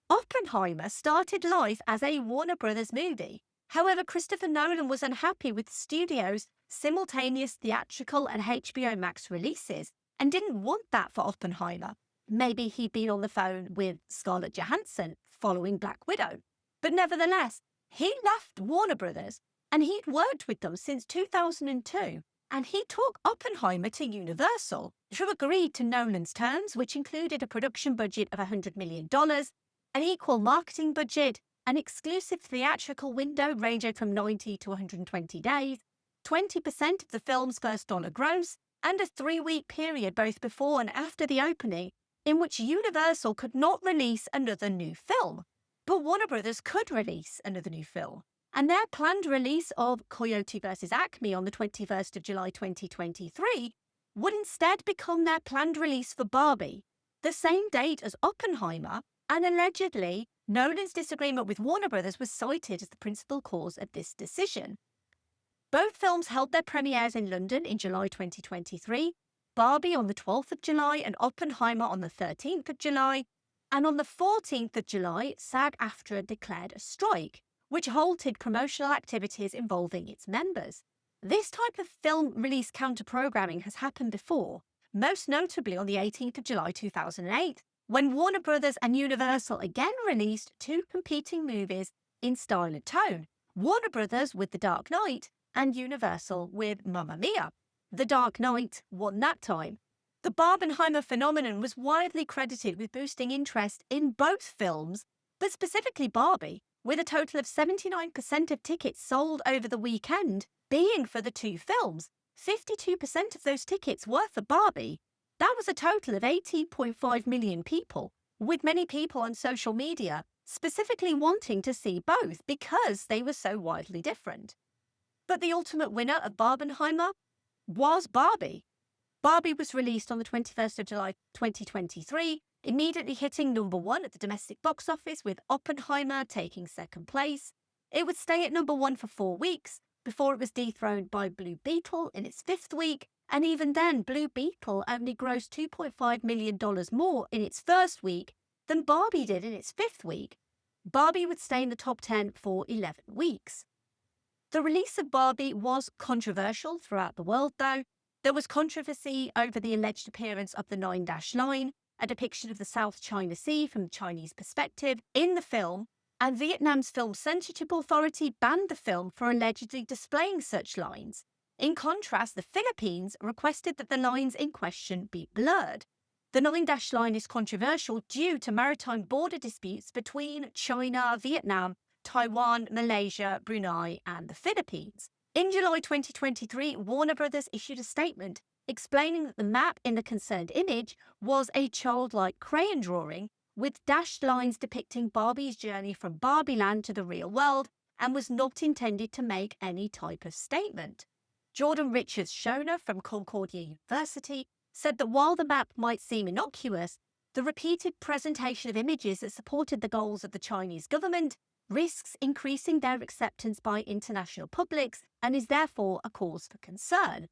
Oppenheimer started life as a Warner Brothers movie. However, Christopher Nolan was unhappy with the studio's simultaneous theatrical and HBO Max releases and didn't want that for Oppenheimer. Maybe he'd been on the phone with Scarlett Johansson following Black Widow. But nevertheless, he left Warner Brothers and he'd worked with them since 2002. And he took Oppenheimer to Universal, who agreed to Nolan's terms, which included a production budget of $100 million, an equal marketing budget, an exclusive theatrical window ranging from 90 to 120 days, 20% of the film's first dollar gross, and a 3-week period both before and after the opening in which Universal could not release another new film. But Warner Brothers could release another new film. And their planned release of Coyote vs. Acme on the 21st of July 2023 would instead become their planned release for Barbie, the same date as Oppenheimer, and allegedly, Nolan's disagreement with Warner Brothers was cited as the principal cause of this decision. Both films held their premieres in London in July 2023, Barbie on the 12th of July and Oppenheimer on the 13th of July, and on the 14th of July, SAG-AFTRA declared a strike, which halted promotional activities involving its members. This type of film release counter-programming has happened before, most notably on the 18th of July 2008, when Warner Brothers and Universal again released two competing movies in style and tone. Warner Brothers with The Dark Knight and Universal with Mamma Mia. The Dark Knight won that time. The Barbenheimer phenomenon was widely credited with boosting interest in both films, but specifically Barbie, with a total of 79% of tickets sold over the weekend being for the two films. 52% of those tickets were for Barbie. That was a total of 18.5 million people, with many people on social media specifically wanting to see both because they were so widely different. But the ultimate winner of Barbenheimer was Barbie. Barbie was released on the 21st of July 2023, immediately hitting #1 at the domestic box office, with Oppenheimer taking second place. It would stay at #1 for 4 weeks before it was dethroned by Blue Beetle in its 5th week, and even then Blue Beetle only grossed $2.5 million more in its first week than Barbie did in its 5th week. Barbie would stay in the top 10 for 11 weeks. The release of Barbie was controversial throughout the world, though. There was controversy over the alleged appearance of the 9-dash line, a depiction of the South China Sea from the Chinese perspective, in the film, and Vietnam's Film Censorship Authority banned the film for allegedly displaying such lines. In contrast, the Philippines requested that the lines in question be blurred. The 9-dash line is controversial due to maritime border disputes between China, Vietnam, Taiwan, Malaysia, Brunei, and the Philippines. In July 2023, Warner Brothers issued a statement explaining that the map in the concerned image was a childlike crayon drawing with dashed lines depicting Barbie's journey from Barbieland to the real world and was not intended to make any type of statement. Jordan Richards-Schoner from Concordia University said that while the map might seem innocuous, the repeated presentation of images that supported the goals of the Chinese government risks increasing their acceptance by international publics and is therefore a cause for concern.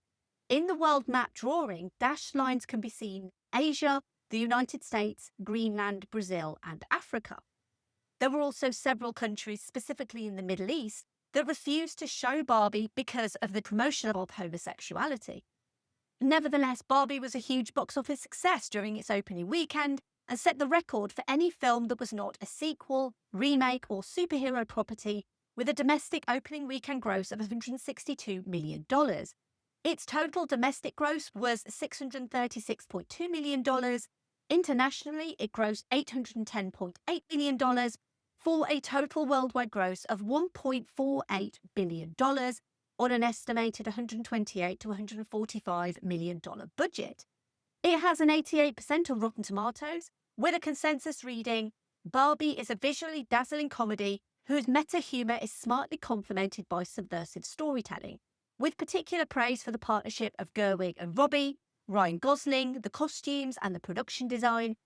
In the world map drawing, dashed lines can be seen in Asia, the United States, Greenland, Brazil, and Africa. There were also several countries, specifically in the Middle East, that refused to show Barbie because of the promotion of homosexuality. Nevertheless, Barbie was a huge box office success during its opening weekend and set the record for any film that was not a sequel, remake, or superhero property, with a domestic opening weekend gross of $162 million. Its total domestic gross was $636.2 million. Internationally, it grossed $810.8 million for a total worldwide gross of $1.48 billion on an estimated $128 to $145 million budget. It has an 88% on Rotten Tomatoes, with a consensus reading, Barbie is a visually dazzling comedy whose meta-humour is smartly complemented by subversive storytelling, with particular praise for the partnership of Gerwig and Robbie, Ryan Gosling, the costumes and the production design.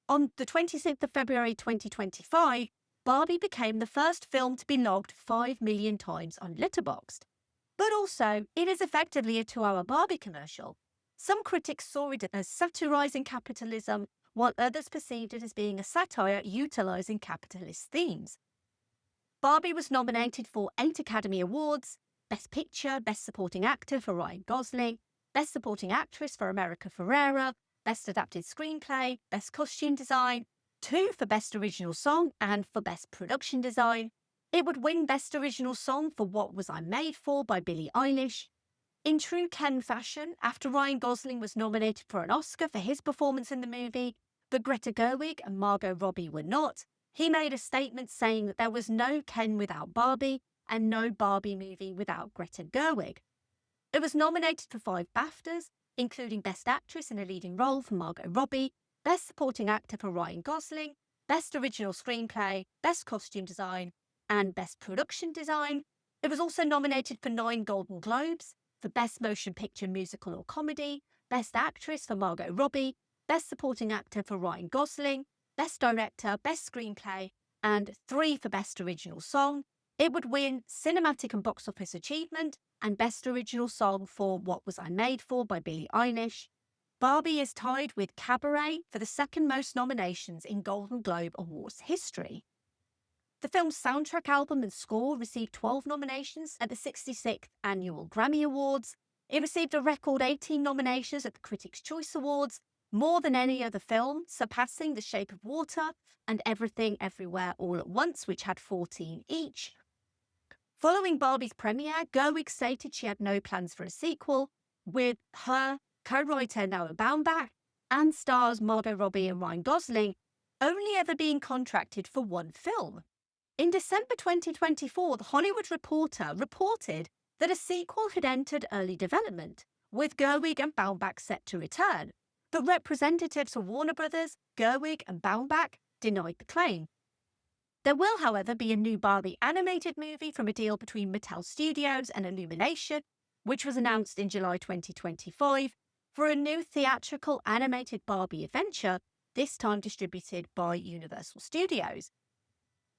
On the 26th of February 2025, Barbie became the first film to be logged 5 million times on Letterboxd. But also, it is effectively a 2-hour Barbie commercial. Some critics saw it as satirising capitalism, while others perceived it as being a satire utilising capitalist themes. Barbie was nominated for 8 Academy Awards: Best Picture, Best Supporting Actor for Ryan Gosling, Best Supporting Actress for America Ferrera, Best Adapted Screenplay, Best Costume Design, 2 for Best Original Song and for Best Production Design. It would win Best Original Song for What Was I Made For by Billie Eilish. In true Ken fashion, after Ryan Gosling was nominated for an Oscar for his performance in the movie, but Greta Gerwig and Margot Robbie were not, he made a statement saying that there was no Ken without Barbie and no Barbie movie without Greta Gerwig. It was nominated for 5 BAFTAs, including Best Actress in a Leading Role for Margot Robbie, Best Supporting Actor for Ryan Gosling, Best Original Screenplay, Best Costume Design, and Best Production Design. It was also nominated for 9 Golden Globes, for Best Motion Picture Musical or Comedy, Best Actress for Margot Robbie, Best Supporting Actor for Ryan Gosling, Best Director, Best Screenplay, and 3 for Best Original Song. It would win Cinematic and Box Office Achievement and Best Original Song for What Was I Made For by Billie Eilish. Barbie is tied with Cabaret for the second most nominations in Golden Globe Awards history. The film's soundtrack album and score received 12 nominations at the 66th Annual Grammy Awards. It received a record 18 nominations at the Critics' Choice Awards, more than any other film, surpassing The Shape of Water and Everything Everywhere All at Once, which had 14 each. Following Barbie's premiere, Gerwig stated she had no plans for a sequel, with her co-writer Noah Baumbach and stars Margot Robbie and Ryan Gosling only ever being contracted for one film. In December 2024, The Hollywood Reporter reported that a sequel had entered early development, with Gerwig and Baumbach set to return, but representatives for Warner Brothers, Gerwig and Baumbach denied the claim. There will, however, be a new Barbie animated movie from a deal between Mattel Studios and Illumination, which was announced in July 2025, for a new theatrical animated Barbie adventure, this time distributed by Universal Studios.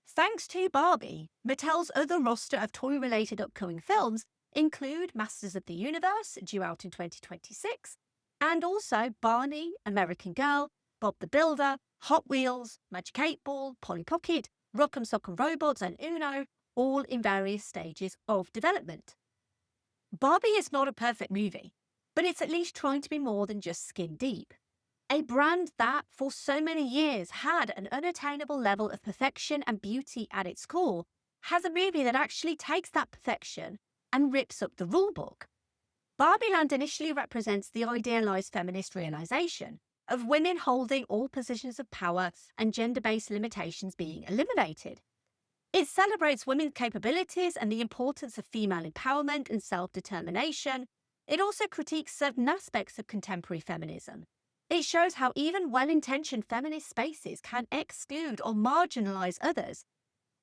Thanks to Barbie, Mattel's other roster of toy-related upcoming films include Masters of the Universe, due out in 2026, and also Barney, American Girl, Bob the Builder, Hot Wheels, Magic 8 Ball, Polly Pocket, Rock'em Sock'em Robots, and Uno, all in various stages of development. Barbie is not a perfect movie, but it's at least trying to be more than just skin deep. A brand that, for so many years, had an unattainable level of perfection and beauty at its core, has a movie that actually takes that perfection and rips up the rulebook. Barbieland initially represents the idealized feminist realization of women holding all positions of power and gender-based limitations being eliminated. It celebrates women's capabilities and the importance of female empowerment and self-determination. It also critiques certain aspects of contemporary feminism. It shows how even well-intentioned feminist spaces can exclude or marginalize others.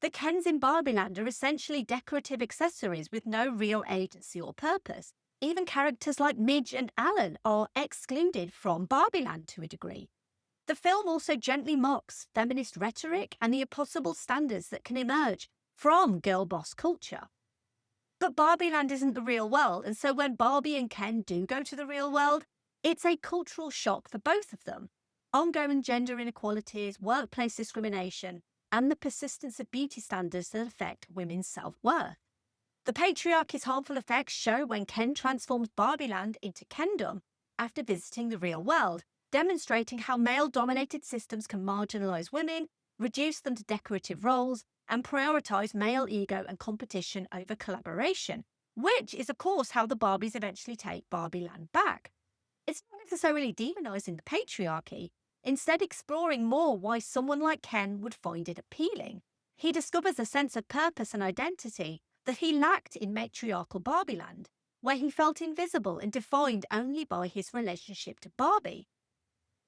The Kens in Barbieland are essentially decorative accessories with no real agency or purpose. Even characters like Midge and Alan are excluded from Barbieland to a degree. The film also gently mocks feminist rhetoric and the impossible standards that can emerge from girl boss culture. But Barbieland isn't the real world, and so when Barbie and Ken do go to the real world, it's a cultural shock for both of them. Ongoing gender inequalities, workplace discrimination, and the persistence of beauty standards that affect women's self-worth. The patriarchy's harmful effects show when Ken transforms Barbieland into Kendom after visiting the real world, demonstrating how male-dominated systems can marginalize women, reduce them to decorative roles, and prioritize male ego and competition over collaboration, which is, of course, how the Barbies eventually take Barbieland back. It's not necessarily demonizing the patriarchy, instead exploring more why someone like Ken would find it appealing. He discovers a sense of purpose and identity that he lacked in matriarchal Barbieland, where he felt invisible and defined only by his relationship to Barbie.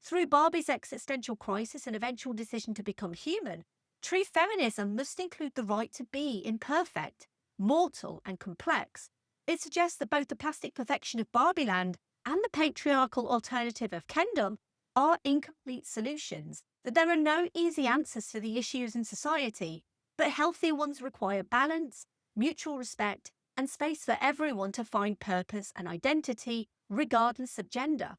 Through Barbie's existential crisis and eventual decision to become human, true feminism must include the right to be imperfect, mortal, and complex. It suggests that both the plastic perfection of Barbieland and the patriarchal alternative of Kendom are incomplete solutions, that there are no easy answers to the issues in society, but healthy ones require balance, mutual respect, and space for everyone to find purpose and identity, regardless of gender.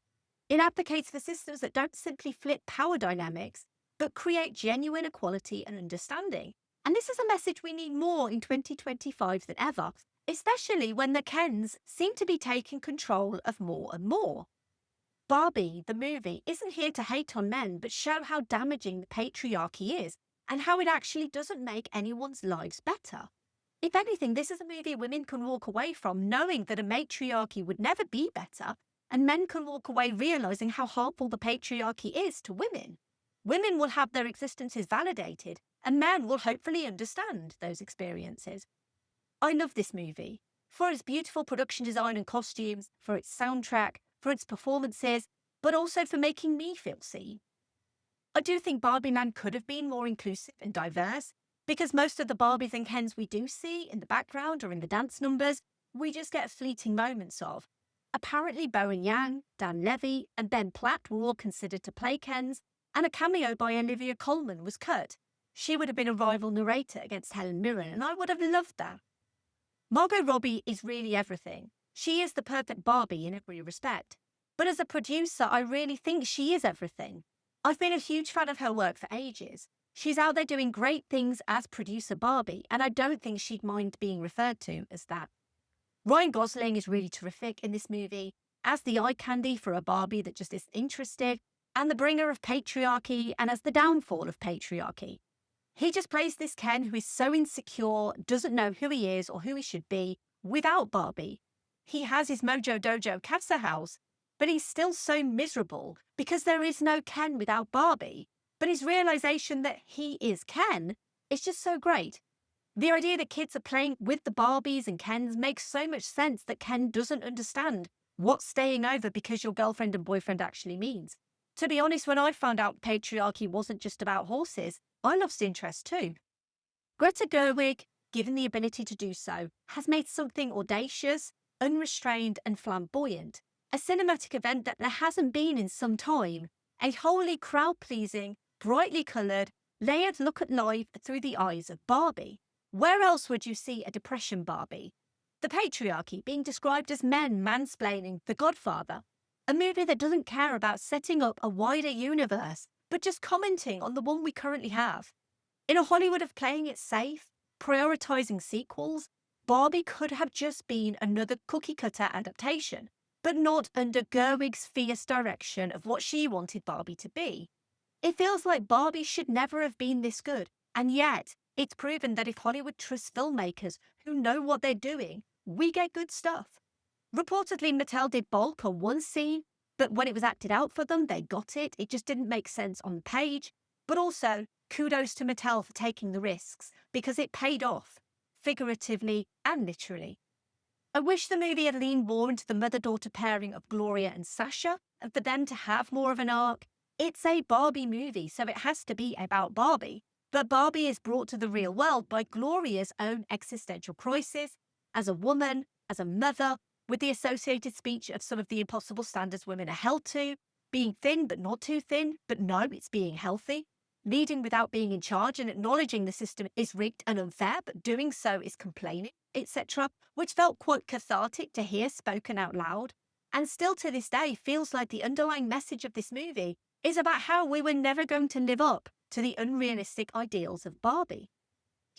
It advocates for systems that don't simply flip power dynamics, but create genuine equality and understanding. And this is a message we need more in 2025 than ever, especially when the Kens seem to be taking control of more and more. Barbie, the movie, isn't here to hate on men, but show how damaging the patriarchy is, and how it actually doesn't make anyone's lives better. If anything, this is a movie women can walk away from knowing that a matriarchy would never be better, and men can walk away realizing how harmful the patriarchy is to women. Women will have their existences validated, and men will hopefully understand those experiences. I love this movie for its beautiful production design and costumes, for its soundtrack, for its performances, but also for making me feel seen. I do think Barbieland could have been more inclusive and diverse, because most of the Barbies and Kens we do see in the background or in the dance numbers, we just get fleeting moments of. Apparently Bowen Yang, Dan Levy, and Ben Platt were all considered to play Kens, and a cameo by Olivia Colman was cut. She would have been a rival narrator against Helen Mirren, and I would have loved that. Margot Robbie is really everything. She is the perfect Barbie in every respect. But as a producer, I really think she is everything. I've been a huge fan of her work for ages. She's out there doing great things as Producer Barbie, and I don't think she'd mind being referred to as that. Ryan Gosling is really terrific in this movie, as the eye candy for a Barbie that just isn't interested, and the bringer of patriarchy and as the downfall of patriarchy. He just plays this Ken who is so insecure, doesn't know who he is or who he should be without Barbie. He has his Mojo Dojo Casa house, but he's still so miserable because there is no Ken without Barbie. But his realization that he is Ken is just so great. The idea that kids are playing with the Barbies and Kens makes so much sense that Ken doesn't understand what staying over because your girlfriend and boyfriend actually means. To be honest, when I found out patriarchy wasn't just about horses, I lost interest too. Greta Gerwig, given the ability to do so, has made something audacious, unrestrained and flamboyant, a cinematic event that there hasn't been in some time, a wholly crowd-pleasing, brightly coloured, layered look at life through the eyes of Barbie. Where else would you see a depression Barbie? The patriarchy being described as men mansplaining The Godfather, a movie that doesn't care about setting up a wider universe, but just commenting on the one we currently have. In a Hollywood of playing it safe, prioritising sequels, Barbie could have just been another cookie-cutter adaptation, but not under Gerwig's fierce direction of what she wanted Barbie to be. It feels like Barbie should never have been this good, and yet it's proven that if Hollywood trusts filmmakers who know what they're doing, we get good stuff. Reportedly, Mattel did bulk on one scene, but when it was acted out for them, they got it. It just didn't make sense on the page. But also, kudos to Mattel for taking the risks, because it paid off, figuratively and literally. I wish the movie had leaned more into the mother-daughter pairing of Gloria and Sasha, and for them to have more of an arc. It's a Barbie movie, so it has to be about Barbie. But Barbie is brought to the real world by Gloria's own existential crisis, as a woman, as a mother, with the associated speech of some of the impossible standards women are held to, being thin but not too thin, but no, it's being healthy, leading without being in charge and acknowledging the system is rigged and unfair, but doing so is complaining, etc., which felt quite cathartic to hear spoken out loud, and still to this day feels like the underlying message of this movie is about how we were never going to live up to the unrealistic ideals of Barbie.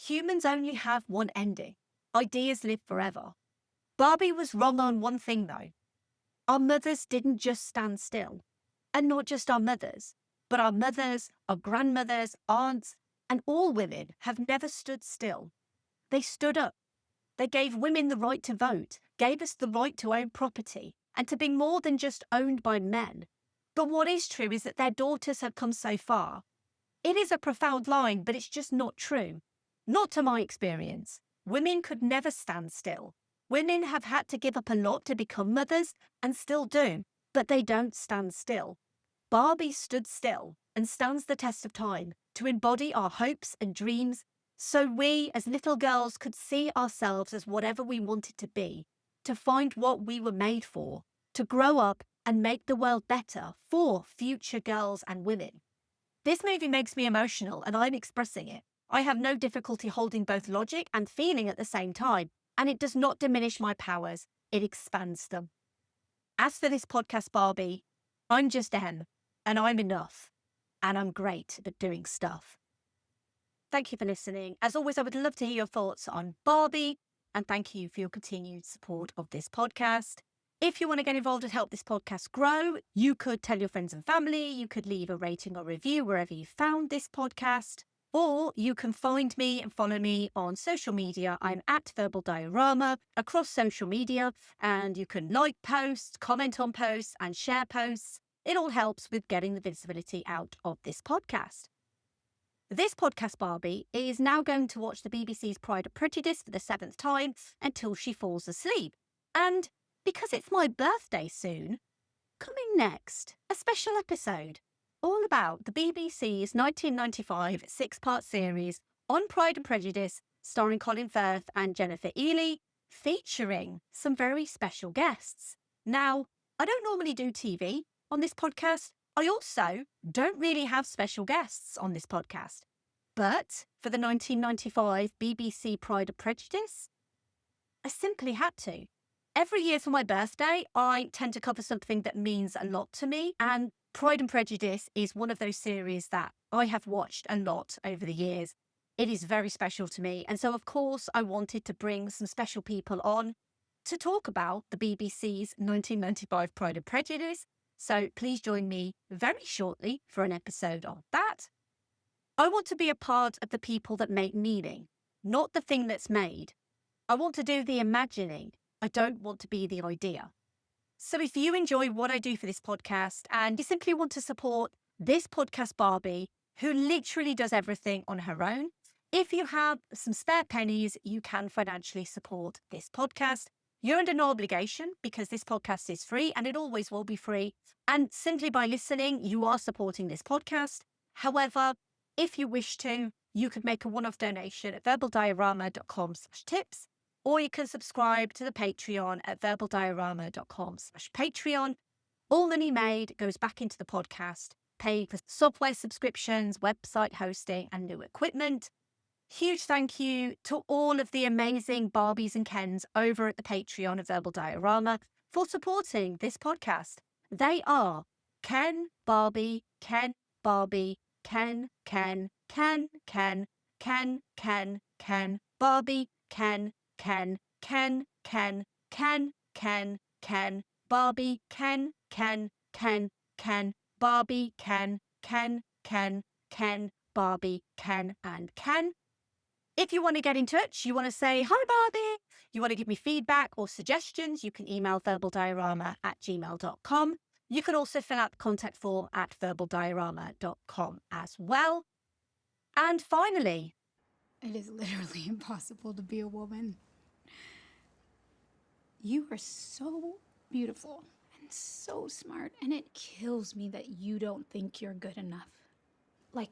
Humans only have one ending. Ideas live forever. Barbie was wrong on one thing though. Our mothers didn't just stand still. And not just our mothers, but our mothers, our grandmothers, aunts, and all women have never stood still. They stood up. They gave women the right to vote, gave us the right to own property, and to be more than just owned by men. But what is true is that their daughters have come so far. It is a profound line, but it's just not true. Not to my experience. Women could never stand still. Women have had to give up a lot to become mothers, and still do, but they don't stand still. Barbie stood still and stands the test of time to embody our hopes and dreams, so we as little girls could see ourselves as whatever we wanted to be, to find what we were made for, to grow up and make the world better for future girls and women. This movie makes me emotional and I'm expressing it. I have no difficulty holding both logic and feeling at the same time, and it does not diminish my powers, it expands them. As for this podcast Barbie, I'm just Em, and I'm enough, and I'm great at doing stuff. Thank you for listening. As always, I would love to hear your thoughts on Barbie, and thank you for your continued support of this podcast. If you want to get involved and help this podcast grow, you could tell your friends and family, you could leave a rating or review wherever you found this podcast, or you can find me and follow me on social media. I'm at Verbal Diorama across social media, and you can like posts, comment on posts, and share posts. It all helps with getting the visibility out of this podcast. This podcast Barbie is now going to watch the BBC's Pride and Prejudice for the 7th time until she falls asleep. And because it's my birthday soon, coming next, a special episode all about the BBC's 1995 6-part series on Pride and Prejudice, starring Colin Firth and Jennifer Ely, featuring some very special guests. Now, I don't normally do TV on this podcast. I also don't really have special guests on this podcast. But for the 1995 BBC Pride and Prejudice, I simply had to. Every year for my birthday, I tend to cover something that means a lot to me, and Pride and Prejudice is one of those series that I have watched a lot over the years. It is very special to me, and so of course I wanted to bring some special people on to talk about the BBC's 1995 Pride and Prejudice, So please join me very shortly for an episode of that. I want to be a part of the people that make meaning, not the thing that's made. I want to do the imagining. I don't want to be the idea. So if you enjoy what I do for this podcast and you simply want to support this podcast Barbie, who literally does everything on her own, if you have some spare pennies, you can financially support this podcast. You're under no obligation because this podcast is free and it always will be free. And simply by listening, you are supporting this podcast. However, if you wish to, you could make a one-off donation at verbaldiorama.com/tips, or you can subscribe to the Patreon at verbaldiorama.com/Patreon. All money made goes back into the podcast, paying for software subscriptions, website hosting, and new equipment. Huge thank you to all of the amazing Barbies and Kens over at the Patreon of Verbal Diorama for supporting this podcast. They are Ken, Barbie, Ken, Barbie, Ken, Ken, Ken, Ken, Ken, Ken, Ken, Barbie, Ken, Ken, Ken, Ken, Ken, Ken, Ken, Barbie, Ken, Ken, Ken, Ken, Barbie, Ken, Ken, Ken, Ken, Barbie, Ken, and Ken. If you want to get in touch, you want to say, hi, Barbie, you want to give me feedback or suggestions, you can email verbaldiorama@gmail.com. You can also fill out the contact form at verbaldiorama.com as well. And finally, it is literally impossible to be a woman. You are so beautiful and so smart, and it kills me that you don't think you're good enough. Like,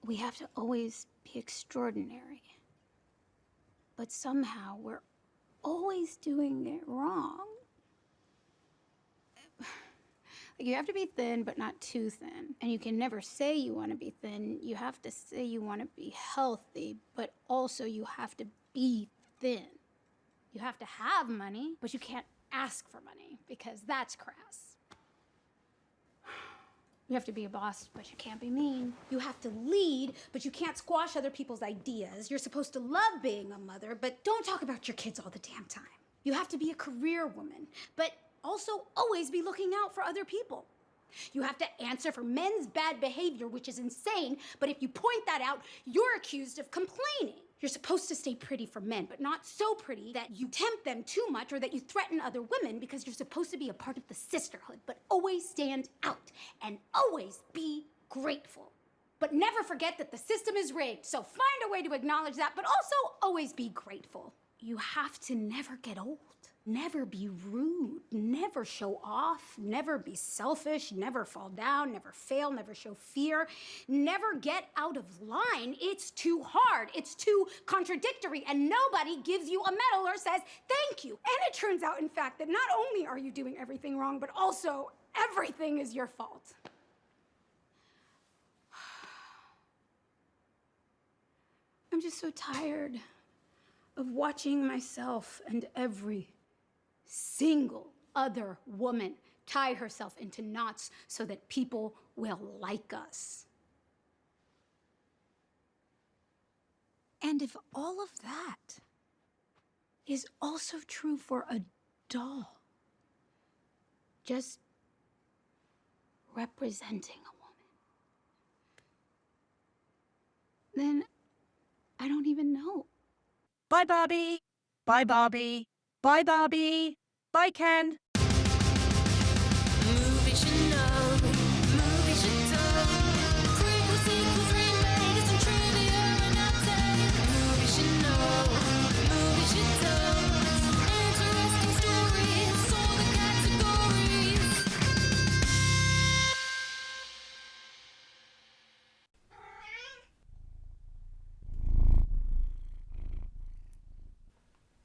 we have to always be extraordinary. But somehow we're always doing it wrong. Like, you have to be thin, but not too thin. And you can never say you want to be thin. You have to say you want to be healthy, but also you have to be thin. You have to have money, but you can't ask for money because that's crass. You have to be a boss, but you can't be mean. You have to lead, but you can't squash other people's ideas. You're supposed to love being a mother, but don't talk about your kids all the damn time. You have to be a career woman, but also always be looking out for other people. You have to answer for men's bad behavior, which is insane, but if you point that out, you're accused of complaining. You're supposed to stay pretty for men, but not so pretty that you tempt them too much or that you threaten other women, because you're supposed to be a part of the sisterhood, but always stand out and always be grateful. But never forget that the system is rigged, so find a way to acknowledge that, but also always be grateful. You have to never get old. Never be rude, never show off, never be selfish, never fall down, never fail, never show fear, never get out of line. It's too hard, it's too contradictory, and nobody gives you a medal or says thank you. And it turns out, in fact, that not only are you doing everything wrong, but also everything is your fault. I'm just so tired of watching myself and every single other woman tie herself into knots so that people will like us. And if all of that is also true for a doll, just representing a woman, then I don't even know. bye, Barbie. Bye, Barbie. Bye, Barbie. Bye, Ken.